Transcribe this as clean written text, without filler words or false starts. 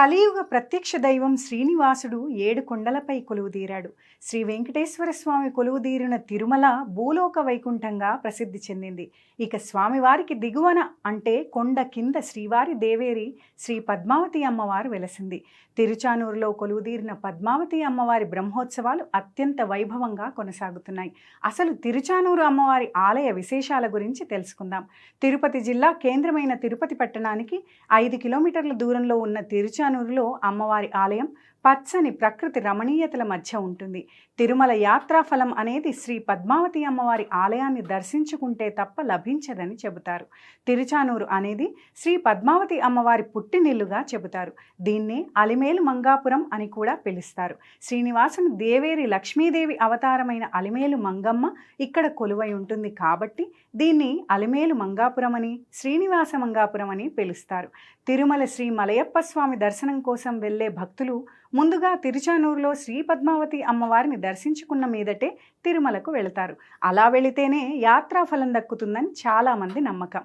కలియుగ ప్రత్యక్ష దైవం శ్రీనివాసుడు 7 కొండలపై కొలువుదీరాడు. శ్రీ వెంకటేశ్వర స్వామి కొలువుదీరిన తిరుమల భూలోక వైకుంఠంగా ప్రసిద్ధి చెందింది. ఇక స్వామివారికి దిగువన అంటే కొండ కింద శ్రీవారి దేవేరి శ్రీ పద్మావతి అమ్మవారు వెలసింది. తిరుచానూరులో కొలువుదీరిన పద్మావతి అమ్మవారి బ్రహ్మోత్సవాలు అత్యంత వైభవంగా కొనసాగుతున్నాయి. అసలు తిరుచానూరు అమ్మవారి ఆలయ విశేషాల గురించి తెలుసుకుందాం. తిరుపతి జిల్లా కేంద్రమైన తిరుపతి పట్టణానికి 5 కిలోమీటర్ల దూరంలో ఉన్న తిరుచానూరులో అమ్మవారి ఆలయం పచ్చని ప్రకృతి రమణీయతల మధ్య ఉంటుంది. తిరుమల యాత్రాఫలం అనేది శ్రీ పద్మావతి అమ్మవారి ఆలయాన్ని దర్శించుకుంటే తప్ప లభించదని చెబుతారు. తిరుచానూరు అనేది శ్రీ పద్మావతి అమ్మవారి పుట్టినిల్లుగా చెబుతారు. దీన్నే అలిమేలు మంగాపురం అని కూడా పిలుస్తారు. శ్రీనివాసుని దేవేరి లక్ష్మీదేవి అవతారమైన అలిమేలు మంగమ్మ ఇక్కడ కొలువై ఉంటుంది కాబట్టి దీన్ని అలిమేలు మంగాపురం అని, శ్రీనివాస మంగాపురం అని పిలుస్తారు. తిరుమల శ్రీ మలయప్ప స్వామి దర్శనం కోసం వెళ్లే భక్తులు ముందుగా తిరుచానూరులో శ్రీ పద్మావతి అమ్మవారిని దర్శించుకున్న మీదటే తిరుమలకు వెళతారు. అలా వెళితేనే యాత్రాఫలం దక్కుతుందని చాలామంది నమ్మకం.